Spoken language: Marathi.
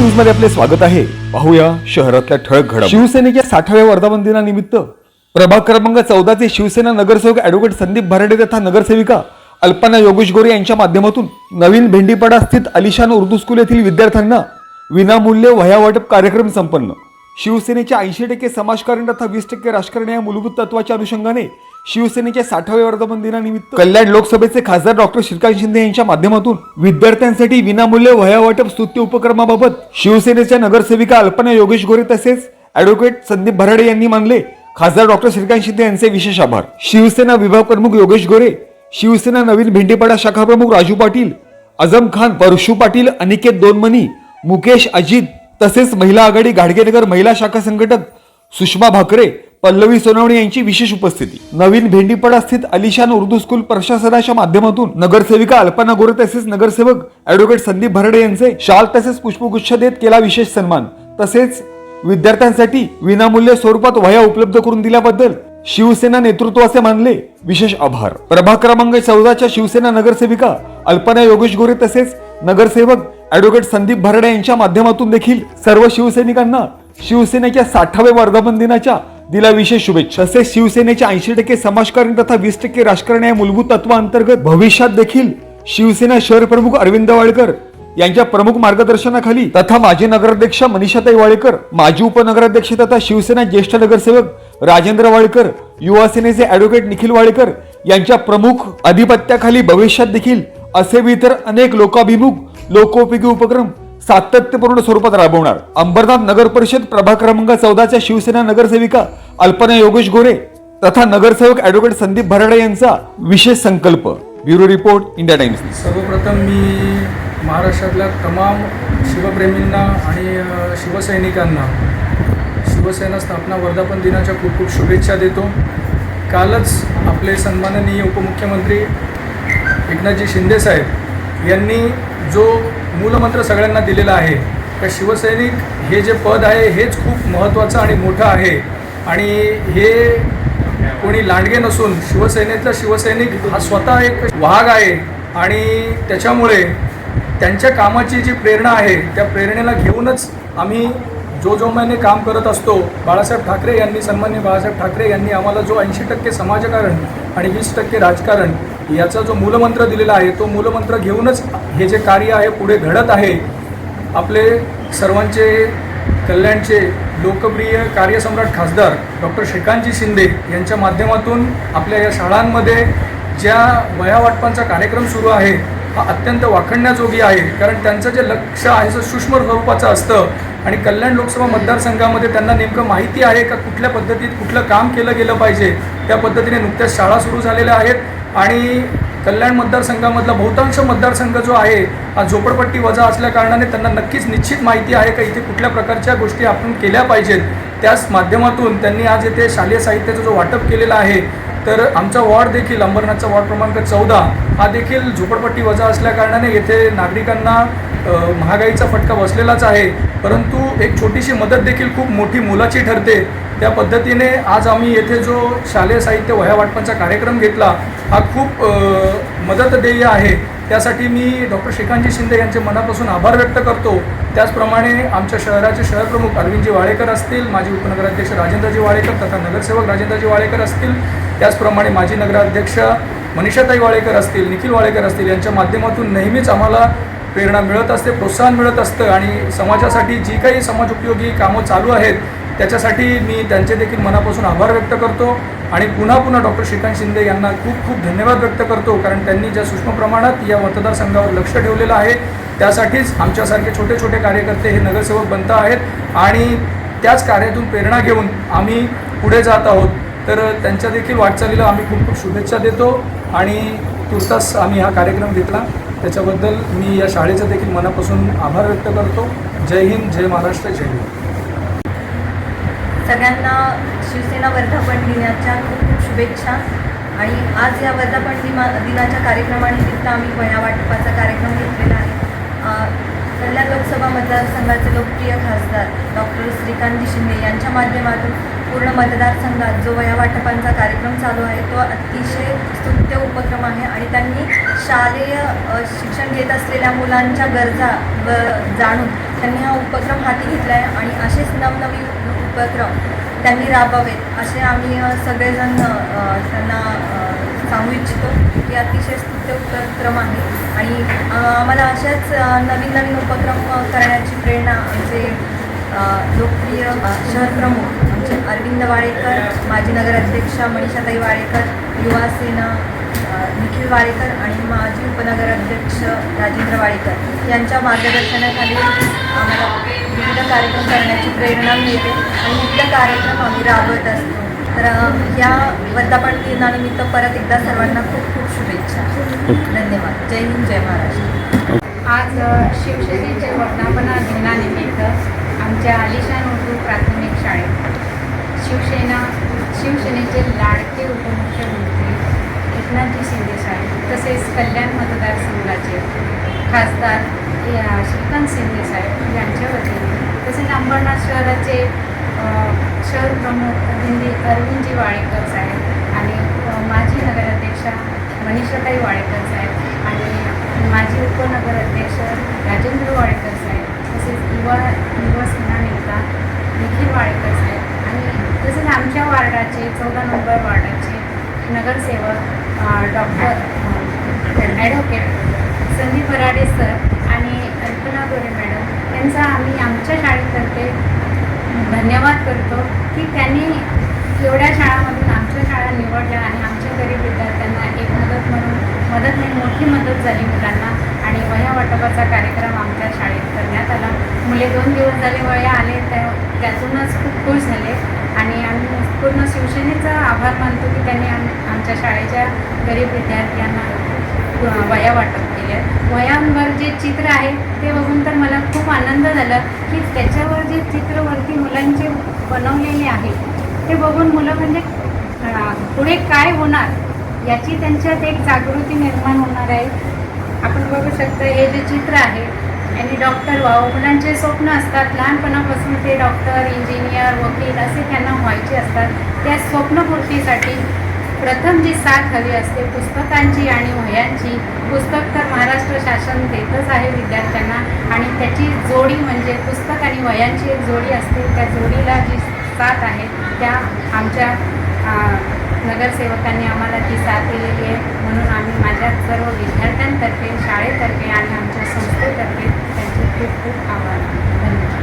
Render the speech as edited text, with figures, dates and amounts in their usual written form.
न्यूज मध्ये आपले स्वागत आहे। पाहूया शहरातल्या ठळक घडामोडी। शिवसेनेच्या 60व्या वर्धापन दिनानिमित्त प्रभाग क्रमांक 14 चे शिवसेना नगरसेवक ॲडव्होकेट संदीप भराडे तथा नगरसेविका अल्पना योगेश गोरे यांच्या माध्यमातून नवीन भेंडीपाडा स्थित आलिशान उर्दू स्कूल येथील विद्यार्थ्यांना विनामूल्य वह्या वाटप कार्यक्रम संपन्न। शिवसेनेच्या 80% समाजकारण तथा 20% राजकारण या मूलभूत तत्वाच्या अनुषंगाने शिवसेनेच्या 60व्या वर्धापन दिनानिमित्त कल्याण लोकसभेचे खासदार डॉक्टर श्रीकांत शिंदे यांच्या माध्यमातून विद्यार्थ्यांसाठी विनामूल्य वह्या वाटप स्तुत्य उपक्रमाबाबत शिवसेनेच्या नगरसेविका अल्पना योगेश गोरे तसेच ॲडव्होकेट संदीप भराडे यांनी मानले खासदार डॉक्टर श्रीकांत शिंदे यांचे विशेष आभार। शिवसेना विभाग प्रमुख योगेश गोरे, शिवसेना नवीन भेंडीपाडा शाखा प्रमुख राजू पाटील, आझम खान, परशु पाटील, अनिकेत दोनमनी, मुकेश अजित तसेच महिला आघाडी घाडगेनगर महिला शाखा संघटक सुषमा भाकरे, पल्लवी सोनवणे यांची विशेष उपस्थिती। नवीन भेंडीपाडा स्थित आलिशान उर्दू स्कूल प्रशासनाच्या माध्यमातून नगरसेविका अल्पना गोरे तसेच नगरसेवक ॲडव्होकेट संदीप भराडे यांचे शाल तसेच पुष्पगुच्छ देत केला विशेष सन्मान। तसेच विद्यार्थ्यांसाठी विनामूल्य स्वरूपात वह्या उपलब्ध करून दिल्याबद्दल शिवसेना नेतृत्वाचे मानले विशेष आभार। प्रभाग क्रमांक 14 च्या शिवसेना नगरसेविका अल्पना योगेश गोरे तसेच नगरसेवक ॲडव्होकेट संदीप भराडे यांच्या माध्यमातून देखील सर्व शिवसैनिकांना शिवसेनेच्या 60व्या वर्धापन दिनाच्या दिला विशेष शुभेच्छा। तसेच शिवसेनेच्या 80% समाजकारण तथा 20% राजकारण या मूलभूत तत्वांतर्गत भविष्यात देखील शिवसेना शहर प्रमुख अरविंद वाळकर यांच्या प्रमुख मार्गदर्शनाखाली तथा माजी नगराध्यक्ष मनीषाताई वाळकर, माजी उपनगराध्यक्ष तथा शिवसेना ज्येष्ठ नगरसेवक राजेंद्र वाळकर, युवा सेनेचे ॲडव्होकेट निखिल वाळकर यांच्या प्रमुख अधिपत्याखाली भविष्यात देखील असे इतर अनेक लोकाभिमुख लोकोपयोगी उपक्रम सातत्यपूर्ण स्वरूपात राबवणार। अंबरनाथ नगर परिषद प्रभाग क्रमांक 14 च्या शिवसेना नगरसेविका अल्पना योगेश गोरे तथा नगरसेवक ॲडव्होकेट संदीप भराडे यांचा विशेष संकल्प। Bureau report, India times. सर्वप्रथम मी महाराष्ट्रातल्या तमाम शिवप्रेमींना आणि शिवसैनिकांना शिवसेना स्थापना वर्धापन दिनाच्या खूप खूप शुभेच्छा देतो। कालच आपले सन्माननीय उपमुख्यमंत्री एकनाथजी शिंदे साहेब यांनी जो मूलमंत्र सगळ्यांना दिलेला आहे का शिवसैनिक हे जे पद आहे हेच खूप महत्त्वाचं आणि मोठं आहे आणि हे कोणी लांडगे नसून शिवसेनेतला शिवसैनिक हा स्वतः एक वाघ आहे आणि त्याच्यामुळे त्यांच्या कामाची जी प्रेरणा आहे त्या प्रेरणेला घेऊनच आम्ही जो महिने काम करत असतो। बाळासाहेब ठाकरे यांनी सन्माननीय बाळासाहेब ठाकरे यांनी आम्हाला जो 80% समाजकारण आणि 20% राजकारण याचा जो मूलमंत्र दिलेला आहे तो मूलमंत्र घेऊनच हे जे कार्य आहे पुढे घडत आहे। आपले सर्वांचे कल्याणचे लोकप्रिय कार्यसम्राट खासदार डॉक्टर श्रीकांतजी शिंदे यांच्या माध्यमातून आपल्या या शाळांमध्ये ज्या वह्या वाटपांचा कार्यक्रम सुरू आहे हा अत्यंत वाखाणण्याजोगी आहे, कारण त्यांचं जे लक्ष आहे ते सूक्ष्म स्वरूपाचं असतं आणि कल्याण लोकसभा मतदारसंघामध्ये त्यांना नेमकं माहिती आहे का कुठल्या पद्धतीत कुठलं काम केलं गेलं पाहिजे। त्या पद्धतीने नुकत्याच शाळा सुरू झालेल्या आहेत आणि कल्याण मतदारसंघामधला बहुतांश मतदारसंघ जो आहे हा झोपडपट्टी वजा असल्या कारणाने त्यांना नक्कीच निश्चित माहिती आहे का इथे कुठल्या प्रकारच्या गोष्टी आपण केल्या पाहिजेत। त्याच माध्यमातून त्यांनी आज येथे शालेय साहित्याचं जो वाटप केलेलं आहे तर आमचा वॉर्ड देखील अंबरनाथचा वॉर्ड क्रमांक 14 हा देखील झोपडपट्टी वजा असल्या कारणाने येथे नागरिकांना महागाईचा फटका बसलेलाच आहे, परंतु एक छोटीशी मदत देखील खूप मोठी मोलाची ठरते। त्या पद्धतीने आज आम्ही येथे जो शालेय साहित्य वह्या वाटपांचा कार्यक्रम घेतला हा खूप मदतदेय आहे। त्यासाठी मी डॉक्टर श्रीकांतजी शिंदे यांचे मनापासून आभार व्यक्त करतो। त्याचप्रमाणे आमच्या शहराचे शहरप्रमुख अरविंदजी वाळेकर असतील, माजी उपनगराध्यक्ष राजेंद्रजी वाळेकर तथा नगरसेवक राजेंद्रजी वाळेकर असतील, त्याचप्रमाणे माजी नगराध्यक्ष मनीषाताई वाळेकर असतील, निखिल वाळेकर असतील यांच्या माध्यमातून नेहमीच आम्हाला प्रेरणा मिळत असते, प्रोत्साहन मिळत असतं आणि समाजासाठी जी काही समाज उपयोगी कामं चालू आहेत त्याच्यासाठी मी त्यांचे देखील मनापासून आभार व्यक्त करतो आणि पुन्हा डॉक्टर श्रीकांत शिंदे यांना खूप खूप धन्यवाद व्यक्त करतो, कारण त्यांनी ज्या सूक्ष्म प्रमाणात या मतदारसंघावर लक्ष ठेवलेलं आहे त्यासाठीच आमच्यासारखे छोटे छोटे कार्यकर्ते हे नगरसेवक बनत आहेत आणि त्याच कार्यातून प्रेरणा घेऊन आम्ही पुढे जात आहोत। तर त्यांच्या देखील वाटचालीला आम्ही खूप खूप शुभेच्छा देतो आणि तुर्तास आम्ही हा कार्यक्रम घेतला त्याच्याबद्दल मी या शाळेचं देखील मनापासून आभार व्यक्त करतो। जय हिंद, जय महाराष्ट्र, जय हिंद। सगळ्यांना शिवसेना वर्धापन दिनाच्या खूप खूप शुभेच्छा आणि आज या वर्धापन दिनाच्या कार्यक्रमानिमित्त आम्ही वह्या वाटपाचा कार्यक्रम घेतलेला आहे। कल्याण लोकसभा मतदारसंघाचे लोकप्रिय खासदार डॉक्टर श्रीकांतजी शिंदे यांच्या माध्यमातून पूर्ण मतदारसंघात जो वह्या वाटपांचा कार्यक्रम चालू आहे तो अतिशय स्तुत्य उपक्रम आहे आणि त्यांनी शालेय शिक्षण घेत असलेल्या मुलांच्या गरजा जाणून त्यांनी हा उपक्रम हाती घेतला आहे आणि असेच नवनवीन उपक्रम त्यांनी राबवावेत असे आम्ही सगळेजण त्यांना सांगू इच्छितो की अतिशय स्तुत्य उपक्रम आहे आणि आम्हाला अशाच नवीन नवीन उपक्रम करण्याची प्रेरणा आमचे लोकप्रिय शहर प्रमुख आमचे अरविंद वाडेकर, माजी नगराध्यक्ष मनीषाताई वाडेकर, युवा सेना निखिल वाडेकर आणि माजी उपनगराध्यक्ष राजेंद्र वाडेकर यांच्या मार्गदर्शनाखाली आम्हाला विविध कार्यक्रम करण्याची प्रेरणा मिळते आणि विविध कार्यक्रम आम्ही राबवत असतो. तर या वर्धापन दिनानिमित्त परत एकदा सर्वांना खूप खूप शुभेच्छा. धन्यवाद. जय हिंद, जय महाराष्ट्र. आज शिवसेनेच्या वर्धापन दिनानिमित्त आमच्या आलिशान उर्दू प्राथमिक शाळेत शिवसेनेचे लाडके उपमुख्यमंत्री एकनाथजी शिंदे साहेब तसेच कल्याण मतदारसंघाचे खासदार श्रीकांत शिंदे साहेब यांच्या वतीने तसेच अंबरनाथ शहराचे शहर प्रमुख अरविंदजी वाडेकर साहेब आणि माजी नगराध्यक्षा मनीषाताई वाडेकर साहेब आणि माजी उपनगराध्यक्ष राजेंद्र वाडेकर साहेब तसेच युवा सेना नेता निखिल वाडेकर साहेब आणि तसेच आमच्या वार्डाचे 14 नंबर वार्डाचे नगरसेवक doctor advocate Sandeep Barade sir आणि कल्पना गोरे मॅडम यांचा आम्ही आमच्या शाळेतर्फे धन्यवाद करतो की त्यांनी एवढ्या शाळांमधून आमच्या शाळा निवडल्या आणि आमच्या गरीब विद्यार्थ्यांना एक मदत नाही मोठी मदत झाली मुलांना आणि वह्या वाटपाचा कार्यक्रम आमच्या शाळेत करण्यात आला. मुले 2 दिवस झाले वह्या आले त्यातूनच खूप खुश झाले आणि आम्ही पूर्ण शिवसेनेचा आभार मानतो की त्यांनी आमच्या शाळेच्या गरीब विद्यार्थ्यांना वह्या वाटप केल्या. वह्यांवर जे चित्र आहे ते बघून तर मला खूप आनंद झाला की त्याच्यावर जे चित्रवरती मुलांचे बनवलेले आहे ते बघून मुलं म्हणजे पुढे काय होणार याची त्यांच्यात एक जागृती निर्माण होणार आहे. आपण बघू शकता हे जे चित्र आहे आणि डॉक्टर व्हावं मुलांचे स्वप्न असतात. लहानपणापासून ते डॉक्टर, इंजिनियर, वकील असे त्यांना व्हायचे असतात. त्या स्वप्नपूर्तीसाठी प्रथम जी साथ हवी असते पुस्तकांची आणि वह्यांची. पुस्तक तर महाराष्ट्र शासन देतच आहे विद्यार्थ्यांना आणि त्याची जोडी म्हणजे पुस्तक आणि वह्यांची एक जोडी असते. त्या जोडीला जी साथ आहे त्या आमच्या नगरसेवकांनी आम्हाला ती साथ दिलेली आहे. म्हणून आम्ही माझ्या सर्व विद्यार्थ्यांतर्फे शाळेतर्फे आणि आमच्या संस्थेतर्फे त्यांचे खूप खूप आभार. धन्यवाद.